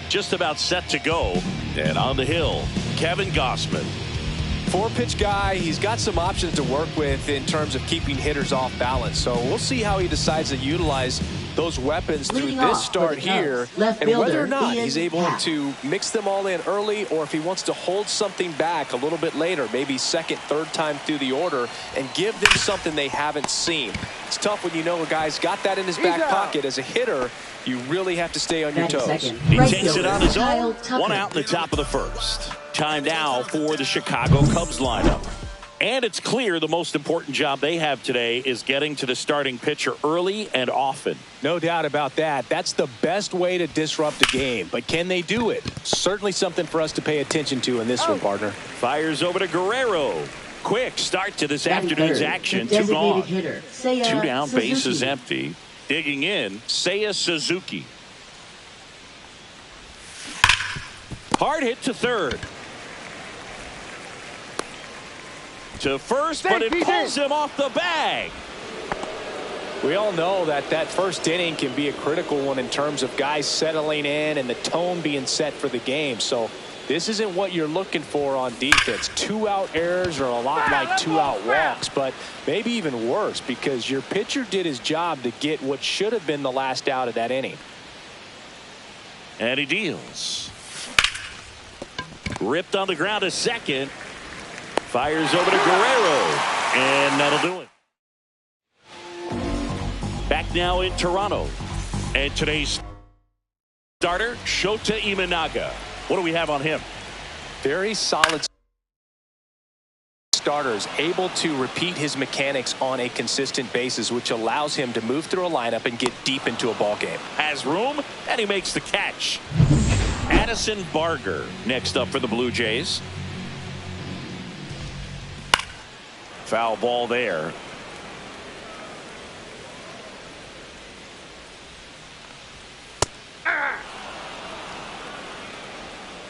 just about set to go. And on the hill, Kevin Gausman. 4-pitch guy. He's got some options to work with in terms of keeping hitters off balance. So we'll see how he decides to utilize those weapons through this start here, and whether or not he's able to mix them all in early, or if he wants to hold something back a little bit later, maybe second, third time through the order, and give them something they haven't seen. It's tough when you know a guy's got that in his back pocket. As a hitter, you really have to stay on your toes. He takes it on his own. One out in the top of the first. Time now for the Chicago Cubs lineup. And it's clear the most important job they have today is getting to the starting pitcher early and often. No doubt about that. That's the best way to disrupt a game. But can they do it? Certainly something for us to pay attention to in this one, partner. Fires over to Guerrero. Quick start to this afternoon's action. 2 gone. 2 down, bases empty. Digging in, Seiya Suzuki. Hard hit to third. To first, but it pulls him off the bag. We all know that that first inning can be a critical one in terms of guys settling in and the tone being set for the game. So this isn't what you're looking for on defense. 2-out errors are a lot like 2-out walks, but maybe even worse, because your pitcher did his job to get what should have been the last out of that inning. And he deals. Ripped on the ground to second. Fires over to Guerrero, and that'll do it. Back now in Toronto, and today's starter, Shota Imanaga. What do we have on him? Very solid starters, able to repeat his mechanics on a consistent basis, which allows him to move through a lineup and get deep into a ball game. Has room, and he makes the catch. Addison Barger next up for the Blue Jays. Foul ball there.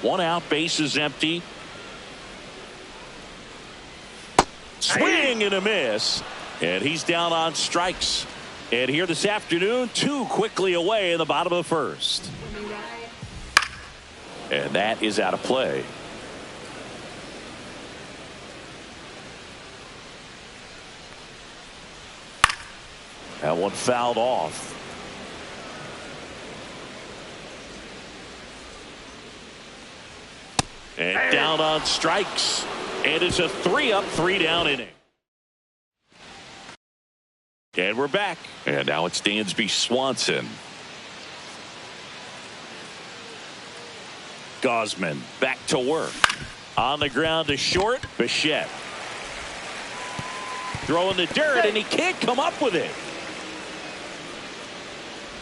One out, bases empty. Swing and a miss. And he's down on strikes. And here this afternoon, 2 quickly away in the bottom of the first. And that is out of play. That one fouled off. And down on strikes. And it's a 3-up, 3-down inning. And we're back. And now it's Dansby Swanson. Gausman back to work. On the ground to short. Bichette. Throwing the dirt, and he can't come up with it.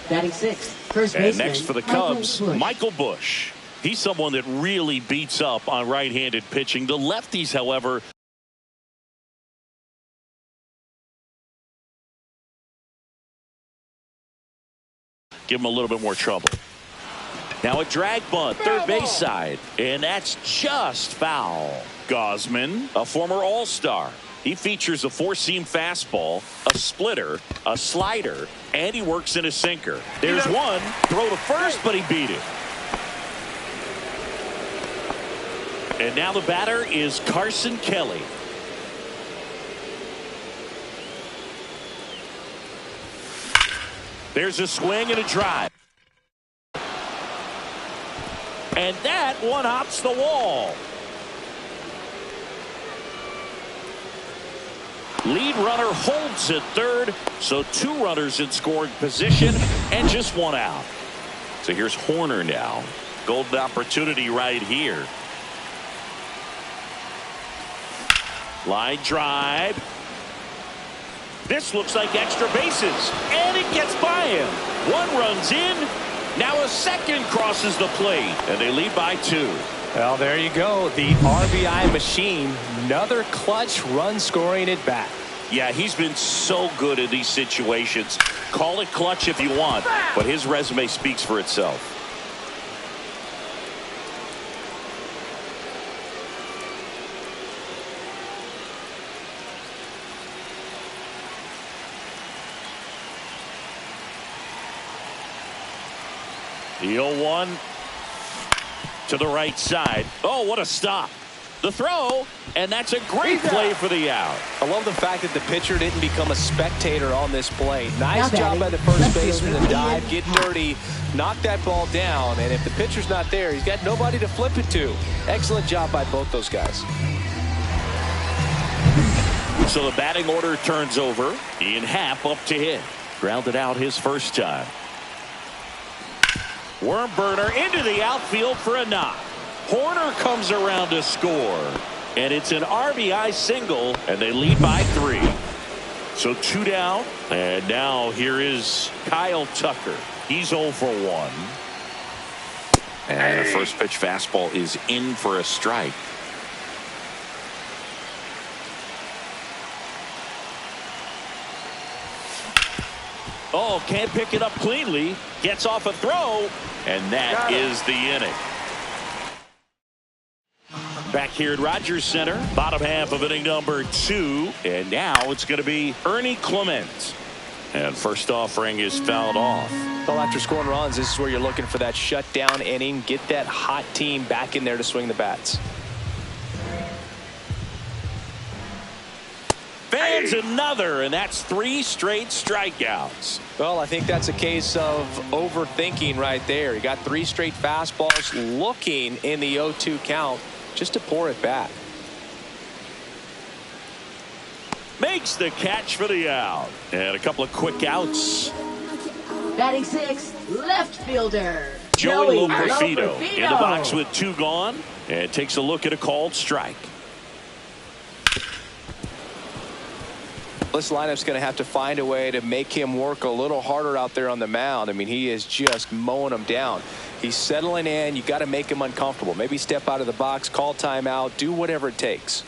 Batting 6th, first baseman. And next for the Cubs, Michael Busch. He's someone that really beats up on right-handed pitching. The lefties, however, give him a little bit more trouble. Now a drag bunt, third base side, and that's just foul. Gausman, a former All-Star. He features a 4-seam fastball, a splitter, a slider, and he works in a sinker. There's one. Throw to first, but he beat it. And now the batter is Carson Kelly. There's a swing and a drive. And that one hops the wall. Lead runner holds at third, so 2 runners in scoring position and just 1 out. So here's Horner now. Golden opportunity right here. Line drive. This looks like extra bases, and it gets by him. 1 runs in. Now a second crosses the plate, and they lead by 2. Well, there you go. The RBI machine. Another clutch run scoring at bat. Yeah, he's been so good in these situations. Call it clutch if you want, but his resume speaks for itself. The 0-1. To the right side. Oh, what a stop. The throw, and that's a great play for the out. I love the fact that the pitcher didn't become a spectator on this play. Nice job by the first baseman to dive, get dirty, knock that ball down, and if the pitcher's not there, he's got nobody to flip it to. Excellent job by both those guys. So the batting order turns over. Ian Happ up to hit. Grounded out his first time. Worm burner into the outfield for a knock. Horner comes around to score. And it's an RBI single, and they lead by 3. So 2 down. And now here is Kyle Tucker. He's 0 for 1. And a first pitch fastball is in for a strike. Oh, can't pick it up cleanly. Gets off a throw, and that is the inning. Back here at Rogers Center, bottom half of inning number 2. And now it's going to be Ernie Clement. And first offering is fouled off. Well, after scoring runs, this is where you're looking for that shutdown inning. Get that hot team back in there to swing the bats. Fans another, and that's 3 straight strikeouts. Well, I think that's a case of overthinking right there. You got 3 straight fastballs looking in the 0-2 count just to pour it back. Makes the catch for the out. And a couple of quick outs. Batting 6, left fielder. Joey Loperfido in the box with 2 gone. And takes a look at a called strike. This lineup's going to have to find a way to make him work a little harder out there on the mound. I mean, he is just mowing them down. He's settling in. You got to make him uncomfortable. Maybe step out of the box, call timeout, do whatever it takes.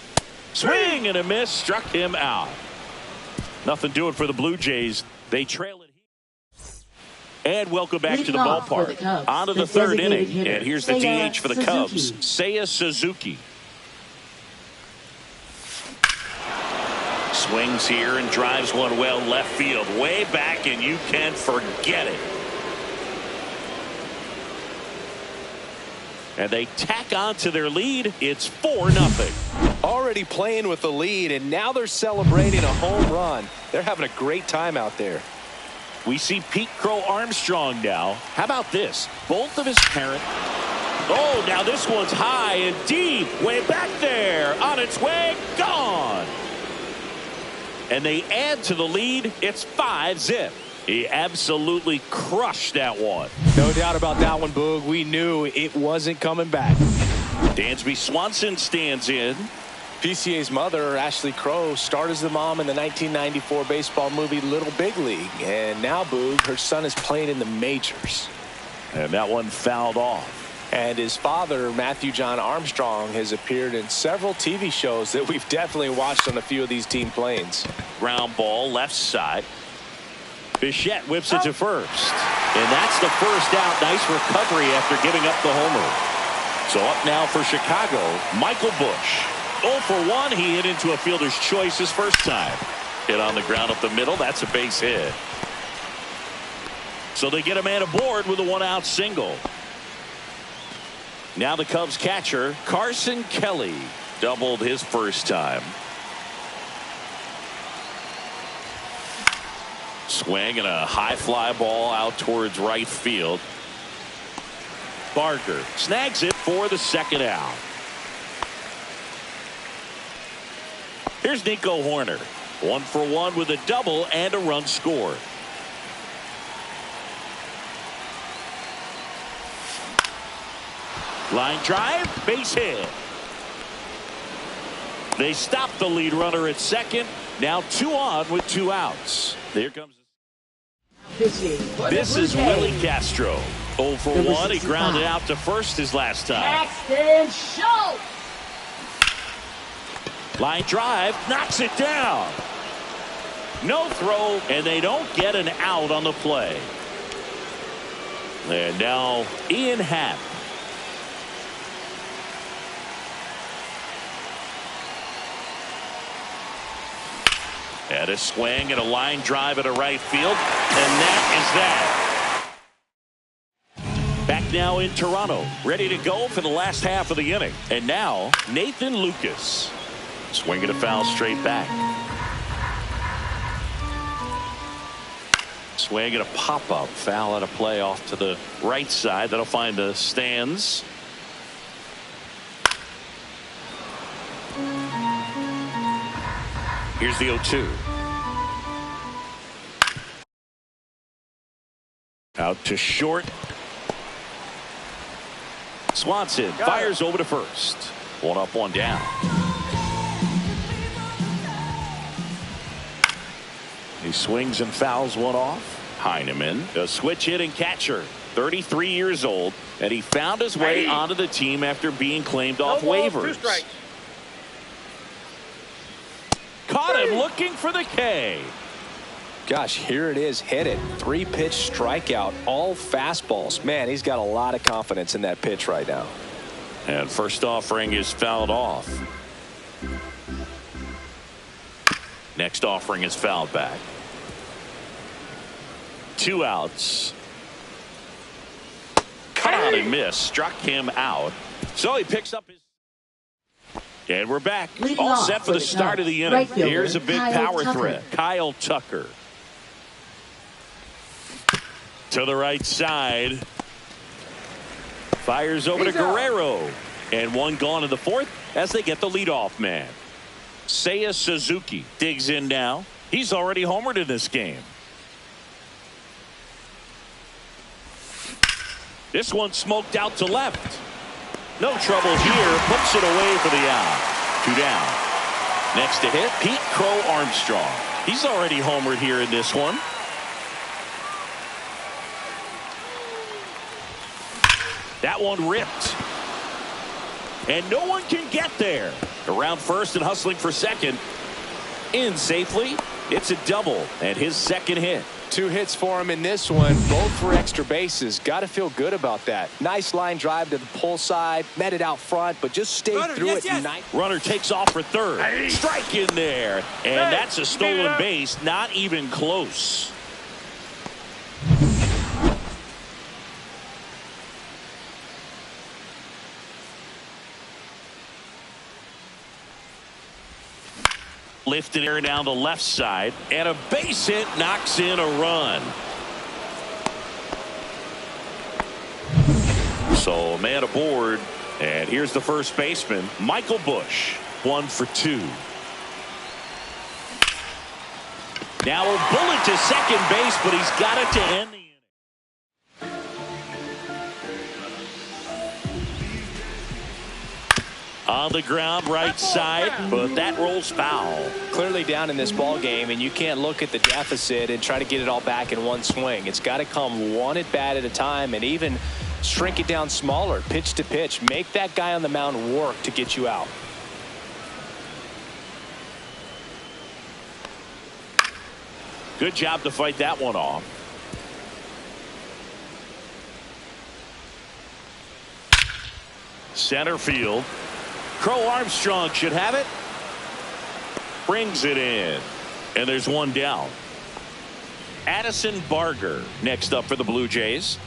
Swing and a miss, struck him out. Nothing doing for the Blue Jays. They trail it. And welcome back to the ballpark. On to the 3rd inning. And here's the DH for the Cubs, Seiya Suzuki. Swings here and drives one well left field, way back, and you can forget it. And they tack on to their lead. It's 4-0. Already playing with the lead, and now they're celebrating a home run. They're having a great time out there. We see Pete Crow Armstrong now. How about this? Both of his parents. Oh, now this one's high and deep, way back there, on its way, gone. And they add to the lead. It's 5-0. He absolutely crushed that one. No doubt about that one, Boog. We knew it wasn't coming back. Dansby Swanson stands in. PCA's mother, Ashley Crow, starred as the mom in the 1994 baseball movie Little Big League. And now, Boog, her son is playing in the majors. And that one fouled off. And his father, Matthew John Armstrong, has appeared in several TV shows that we've definitely watched on a few of these team planes. Ground ball left side. Bichette whips it to first. And that's the first out. Nice recovery after giving up the homer. So up now for Chicago, Michael Busch. 0 for 1. He hit into a fielder's choice his first time. Hit on the ground up the middle. That's a base hit. So they get a man aboard with a 1-out single. Now the Cubs catcher, Carson Kelly, doubled his first time. Swing and a high fly ball out towards right field. Barker snags it for the 2nd out. Here's Nico Horner. 1 for 1 with a double and a run scored. Line drive, base hit. They stop the lead runner at second. Now 2 on with 2 outs. There comes. This is Willie Castro. 0 for 1. He grounded out to first his last time. Paxton Schultz. Line drive, knocks it down. No throw, and they don't get an out on the play. And now Ian Happ. And a swing and a line drive at a right field, and that is that. Back now in Toronto, ready to go for the last half of the inning. And now, Nathan Lucas. Swinging a foul straight back. Swinging a pop-up foul at a play off to the right side. That'll find the stands. Here's the 0-2. Out to short. Swanson fires over to first. One up, one down. He swings and fouls one off. Heineman, a switch hitting catcher, 33 years old, and he found his way onto the team after being claimed off waivers. Caught him looking for the K. Gosh, here it is. Hit it. 3-pitch strikeout. All fastballs. Man, he's got a lot of confidence in that pitch right now. And first offering is fouled off. Next offering is fouled back. 2 outs. Cut out and miss. Struck him out. So he picks up his. And we're back. All set for the start of the inning. Here's a big power threat. Kyle Tucker. To the right side. Fires over to Guerrero. And one gone in the fourth as they get the leadoff man. Seiya Suzuki digs in now. He's already homered in this game. This one smoked out to left. No trouble here. Puts it away for the out. 2 down. Next to hit, Pete Crow Armstrong. He's already homered here in this one. That one ripped. And no one can get there. Around first and hustling for second. In safely. It's a double and his second hit. 2 hits for him in this one, both for extra bases. Got to feel good about that. Nice line drive to the pull side, met it out front, but just stayed through it. Runner takes off for third. Strike in there. And that's a stolen base, not even close. Lifted air down the left side, and a base hit knocks in a run. So a man aboard, and here's the first baseman, Michael Busch. 1 for 2. Now a bullet to second base, but he's got it to end the inning. On the ground, right side, but that rolls foul. Clearly down in this ball game, and you can't look at the deficit and try to get it all back in one swing. It's got to come one at bat at a time, and even shrink it down smaller, pitch to pitch. Make that guy on the mound work to get you out. Good job to fight that one off. Center field. Crow Armstrong should have it. Brings it in. And there's one down. Addison Barger next up for the Blue Jays.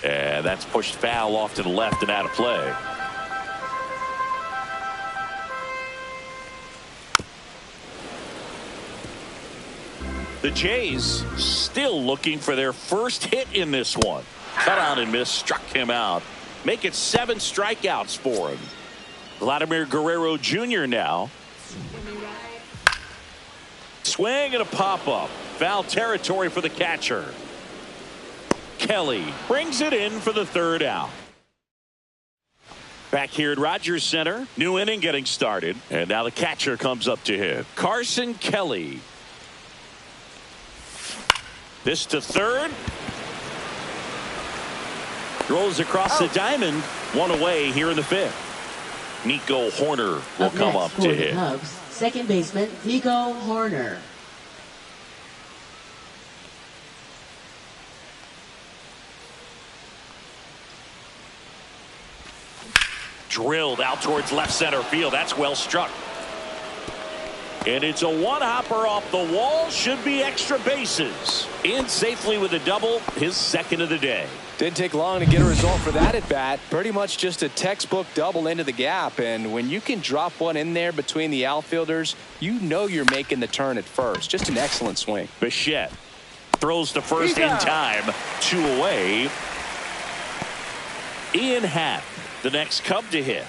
And that's pushed foul off to the left and out of play. The Jays still looking for their first hit in this one. Cut on and miss. Struck him out. Make it 7 strikeouts for him. Vladimir Guerrero Jr. now. Swing and a pop-up. Foul territory for the catcher. Kelly brings it in for the 3rd out. Back here at Rogers Center. New inning getting started. And now the catcher comes up to hit. Carson Kelly. This to 3rd. Rolls across the diamond. 1 away here in the 5th. Nico Horner will come up to hit. Cubs, second baseman Nico Horner. Drilled out towards left center field. That's well struck. And it's a one-hopper off the wall. Should be extra bases. In safely with a double. His second of the day. Didn't take long to get a result for that at bat. Pretty much just a textbook double into the gap. And when you can drop one in there between the outfielders, you know you're making the turn at first. Just an excellent swing. Bichette throws to first in time. 2 away. Ian Happ, the next Cub to hit.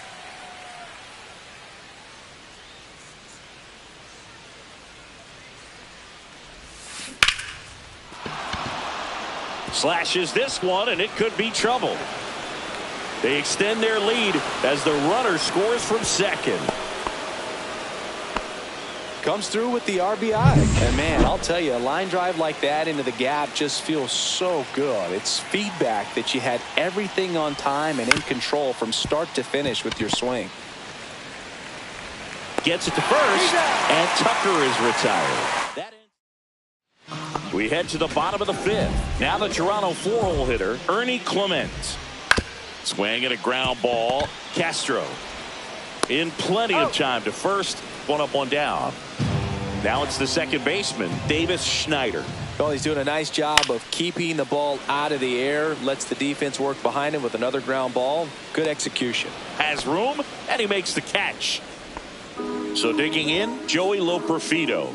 Slashes this one, and it could be trouble. They extend their lead as the runner scores from second. Comes through with the RBI. And man, I'll tell you, a line drive like that into the gap just feels so good. It's feedback that you had everything on time and in control from start to finish with your swing. Gets it to first, and Tucker is retired. We head to the bottom of the 5th. Now the Toronto 4-hole hitter, Ernie Clement. Swing and a ground ball. Castro in plenty of time to first. 1 up, 1 down. Now it's the second baseman, Davis Schneider. Well, he's doing a nice job of keeping the ball out of the air. Lets the defense work behind him with another ground ball. Good execution. Has room, and he makes the catch. So digging in, Joey Loperfido.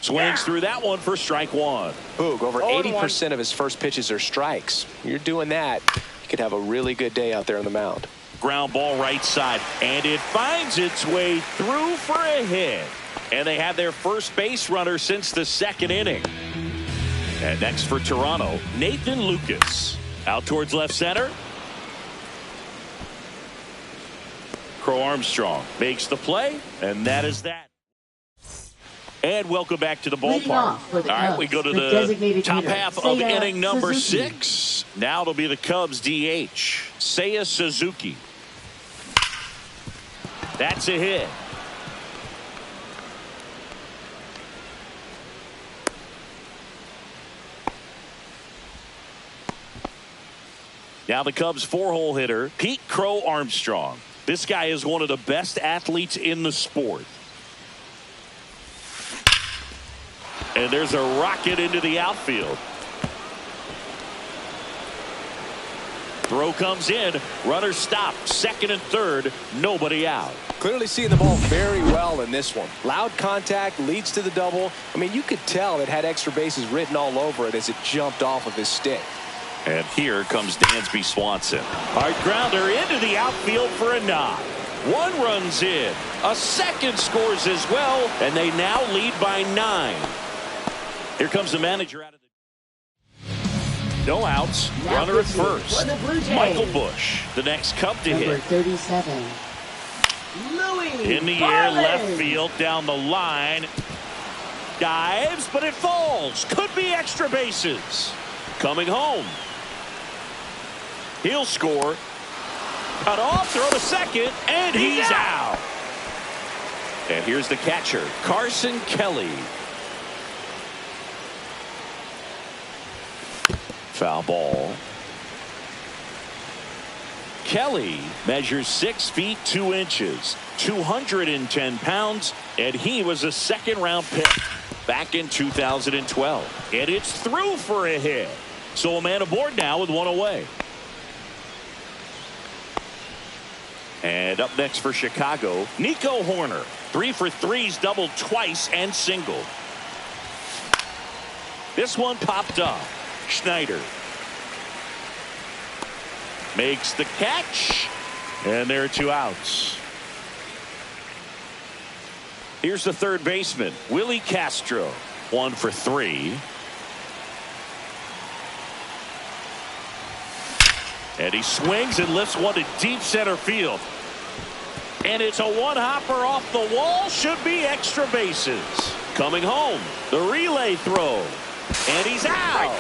Swings through that one for strike 1. Boog, over 80% of his first pitches are strikes. You're doing that, you could have a really good day out there on the mound. Ground ball right side, and it finds its way through for a hit. And they have their first base runner since the 2nd inning. And next for Toronto, Nathan Lucas. Out towards left center. Crow Armstrong makes the play, and that is that. And welcome back to the ballpark. All right, we go to the top half of inning number 6. Now it'll be the Cubs DH, Seiya Suzuki. That's a hit. Now the Cubs 4-hole hitter, Pete Crow Armstrong. This guy is one of the best athletes in the sport. And there's a rocket into the outfield. Throw comes in. Runner stopped. 2nd and 3rd. Nobody out. Clearly seeing the ball very well in this one. Loud contact leads to the double. I mean, you could tell it had extra bases written all over it as it jumped off of his stick. And here comes Dansby Swanson. Hard grounder into the outfield for a nod. 1 runs in. A second scores as well. And they now lead by 9. Here comes the manager out of the. No outs. Runner at first. Michael Busch, the next Cub to hit. 37. Louis in the air, left field, down the line. Dives, but it falls. Could be extra bases. Coming home. He'll score. Cut off, throw to second, and he's out. And here's the catcher, Carson Kelly. Foul ball. Kelly measures 6 feet 2 inches, 210 pounds, and he was a 2nd-round pick back in 2012. And it's through for a hit. So a man aboard now with 1 away. And up next for Chicago, Nico Horner. 3 for 3's doubled twice and singled. This one popped up. Schneider makes the catch, and there are 2 outs. Here's the 3rd baseman, Willie Castro. 1 for 3. And he swings and lifts one to deep center field. And it's a 1-hopper off the wall. Should be extra bases. Coming home, the relay throw. And he's out.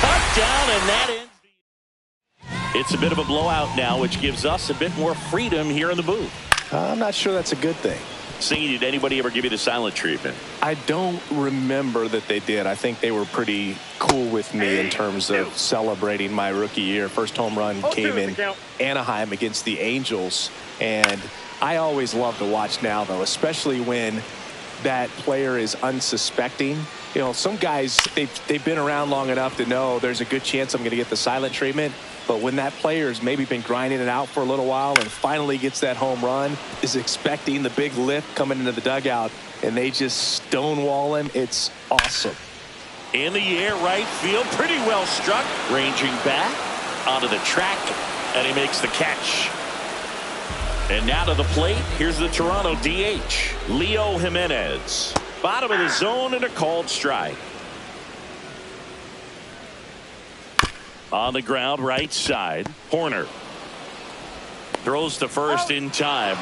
Touchdown, and that ends. It's a bit of a blowout now, which gives us a bit more freedom here in the booth. I'm not sure that's a good thing. Singing, did anybody ever give you the silent treatment? I don't remember that they did. I think they were pretty cool with me in terms of celebrating my rookie year. First home run came in Anaheim against the Angels. And I always love to watch now, though, especially when that player is unsuspecting. You know, some guys, they've been around long enough to know there's a good chance I'm going to get the silent treatment. But when that player's maybe been grinding it out for a little while and finally gets that home run, is expecting the big lift coming into the dugout, and they just stonewall him, it's awesome. In the air, right field, pretty well struck. Ranging back onto the track, and he makes the catch. And now to the plate, here's the Toronto DH, Leo Jimenez. Bottom of the zone and a called strike. On the ground, right side, Horner. Throws to first in time.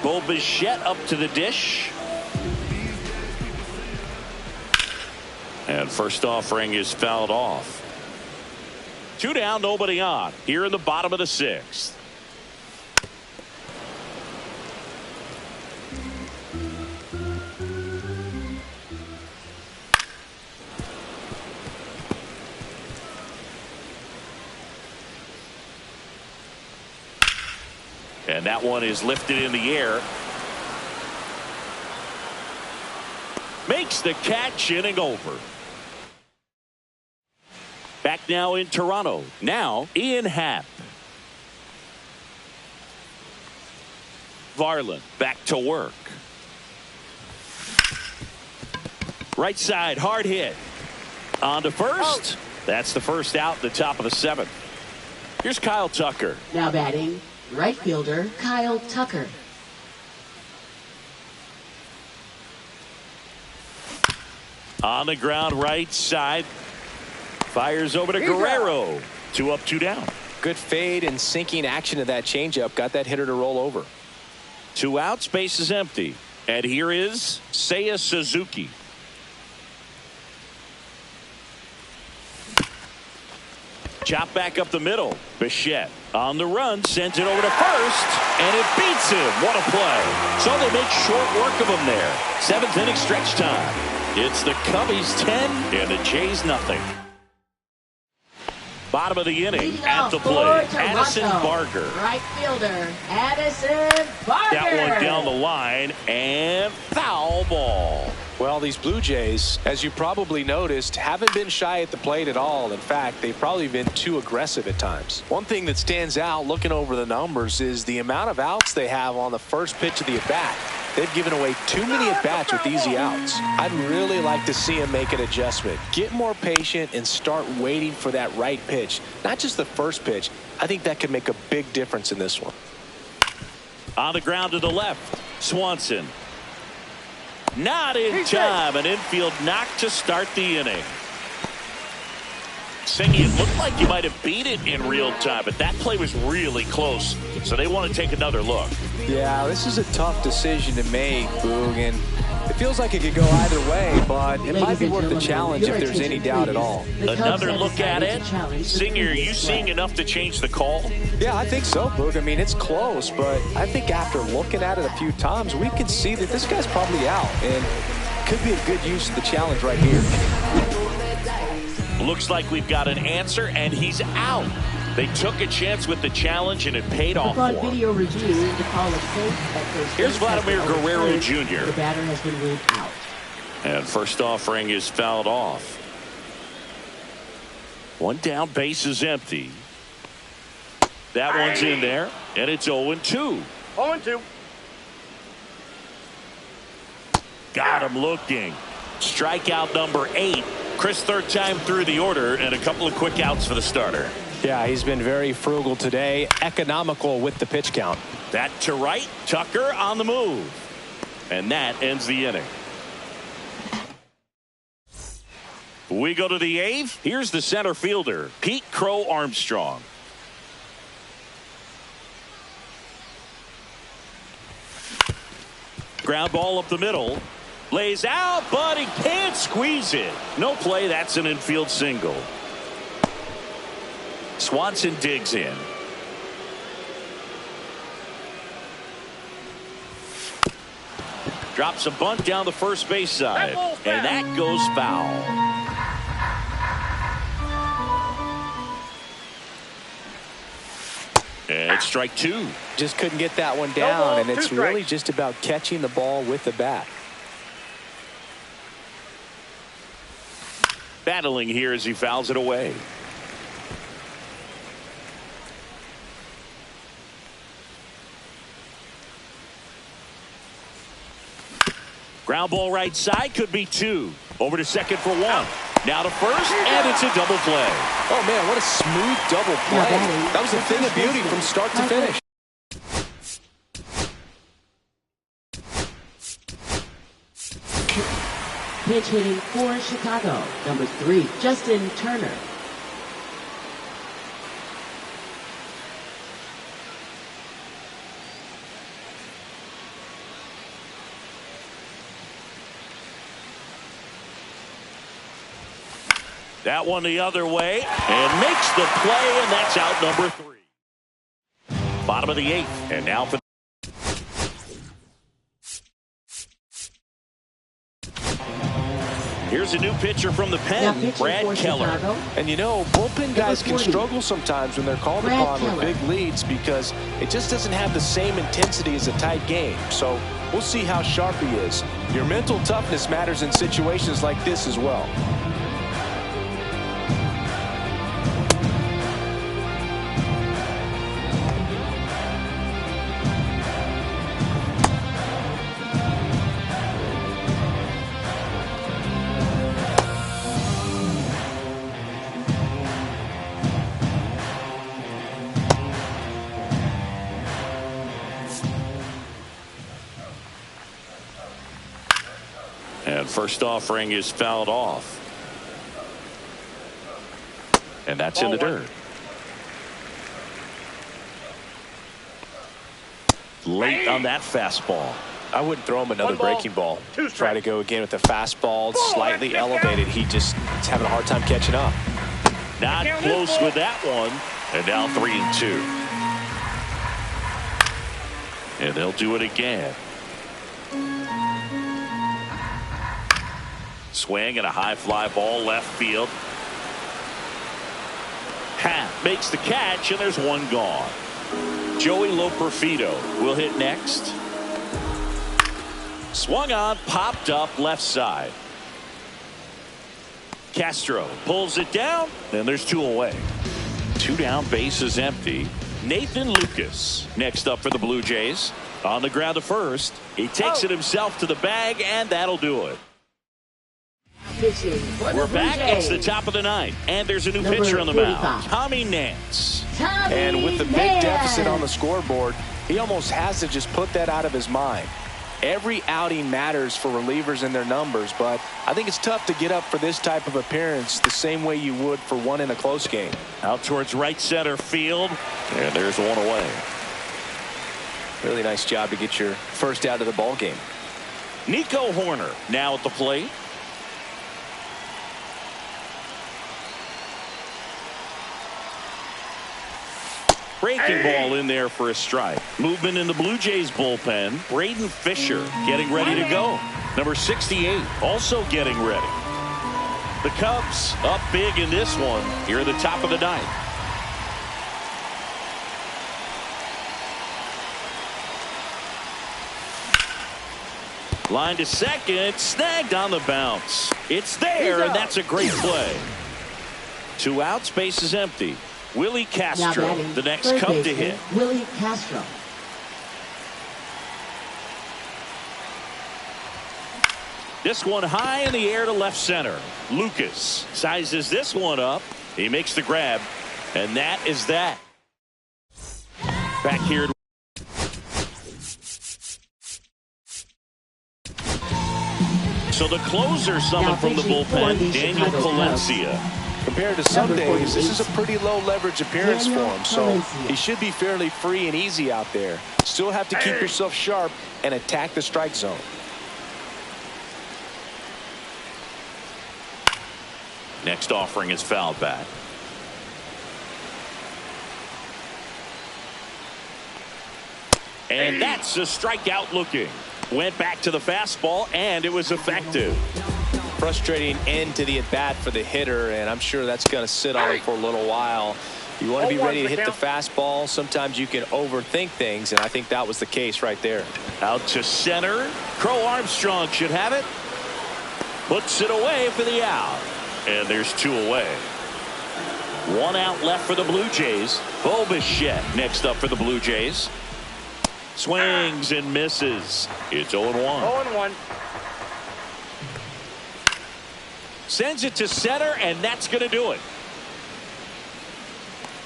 Bo Bichette up to the dish. And first offering is fouled off. 2 down, nobody on. Here in the bottom of the 6th. And that one is lifted in the air. Makes the catch, inning over. Back now in Toronto. Now Ian Happ. Varland back to work. Right side, hard hit. On to first. That's the first out at the top of the 7th. Here's Kyle Tucker. Now batting, right fielder Kyle Tucker. On the ground, right side. Fires over to Guerrero. 2 up, 2 down. Good fade and sinking action to that changeup. Got that hitter to roll over. 2 outs, base is empty. And here is Seiya Suzuki. Chop back up the middle. Bichette on the run, sends it over to first, and it beats him. What a play. So they make short work of him there. 7th inning stretch time. It's the Cubbies 10 and the Jays nothing. Bottom of the inning Leading at the off plate, for Addison Toronto, Barger. right fielder Addison Barger. That one down the line, and foul ball. Well, these Blue Jays, as you probably noticed, haven't been shy at the plate at all. In fact, they've probably been too aggressive at times. One thing that stands out looking over the numbers is the amount of outs they have on the first pitch of the at-bat. They've given away too many at-bats with easy outs. I'd really like to see him make an adjustment. Get more patient and start waiting for that right pitch. Not just the first pitch. I think that could make a big difference in this one. On the ground to the left, Swanson. Not in time. An infield knock to start the inning. Singy, it looked like you might have beat it in real time, but that play was really close, so they want to take another look. Yeah, this is a tough decision to make, Boog, and it feels like it could go either way, but it might be worth the challenge if there's any doubt at all. Another look at it. Singer, are you seeing enough to change the call? Yeah, I think so, Boog. I mean, it's close, but I think after looking at it a few times, we can see that this guy's probably out, and could be a good use of the challenge right here. Looks like we've got an answer, and he's out. They took a chance with the challenge, and it paid off for him. Video review, the call is safe at first. Here's Vladimir Guerrero Jr. The batter has been ruled out. And first offering is fouled off. 1 down, base is empty. That one's in there, and it's 0-2. 0-2. Got him looking. Strikeout number 8. Chris, 3rd time through the order, and a couple of quick outs for the starter. Yeah, he's been very frugal today, economical with the pitch count. That to right, Tucker on the move. And that ends the inning. We go to the 8th. Here's the center fielder, Pete Crow Armstrong. Ground ball up the middle. Lays out, but he can't squeeze it. No play. That's an infield single. Swanson digs in. Drops a bunt down the first base side. And that goes foul. And it's strike two. Just couldn't get that one down, and it's really just about catching the ball with the bat. Battling here as he fouls it away. Ground ball right side, could be two. Over to second for one. Now to first, and it's a double play. Oh, man, what a smooth double play. That was a thing of beauty from start to finish. Pitch hitting for Chicago, number 3, Justin Turner. That one the other way, and makes the play, and that's out number 3. Bottom of the 8th, and now for here's a new pitcher from the pen, Brad Keller. And you know, bullpen guys can struggle sometimes when they're called upon with big leads because it just doesn't have the same intensity as a tight game. So we'll see how sharp he is. Your mental toughness matters in situations like this as well. And first offering is fouled off. And that's in the dirt. Late on that fastball. I wouldn't throw him another breaking ball. Try to go again with the fastball, slightly elevated. He just is having a hard time catching up. Not close with that one. And now 3-2. And they'll do it again. Swing and a high fly ball left field. Happ makes the catch, and there's one gone. Joey Loperfido will hit next. Swung on, popped up left side. Castro pulls it down, and there's 2 away. 2 down, base is empty. Nathan Lucas next up for the Blue Jays. On the ground to first. He takes it himself to the bag, and that'll do it. We're back. It's the top of the 9th, and there's a new pitcher on the mound, Tommy Nance. And with the big deficit on the scoreboard, he almost has to just put that out of his mind. Every outing matters for relievers and their numbers, but I think it's tough to get up for this type of appearance the same way you would for one in a close game. Out towards right center field, and there's one away. Really nice job to get your first out of the ball game. Nico Horner now at the plate. Breaking ball in there for a strike. Movement in the Blue Jays bullpen. Braden Fisher getting ready to go. Number 68 also getting ready. The Cubs up big in this one here at the top of the 9th. Line to second, snagged on the bounce. It's there, and that's a great play. 2 outs, base is empty. Willie Castro, the next Cub to hit. Willie Castro. This one high in the air to left center. Lucas sizes this one up. He makes the grab, and that is that. Back here. So the closer summoned from the bullpen, Daniel Palencia. Compared to some days, this is a pretty low leverage appearance for him, so he should be fairly free and easy out there. Still have to keep yourself sharp and attack the strike zone. Next offering is fouled back. And that's a strikeout looking. Went back to the fastball, and it was effective. Frustrating end to the at-bat for the hitter, and I'm sure that's going to sit on him for a little while. You want to be ready to hit the fastball. Sometimes you can overthink things, and I think that was the case right there. Out to center. Crow Armstrong should have it. Puts it away for the out. And there's 2 away. 1 out left for the Blue Jays. Bo Bichette next up for the Blue Jays. Swings and misses. It's 0-1. 0-1. Sends it to center, and that's going to do it.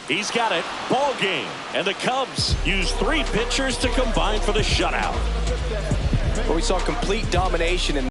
He's got it. Ball game. And the Cubs use 3 pitchers to combine for the shutout. Well, we saw complete domination in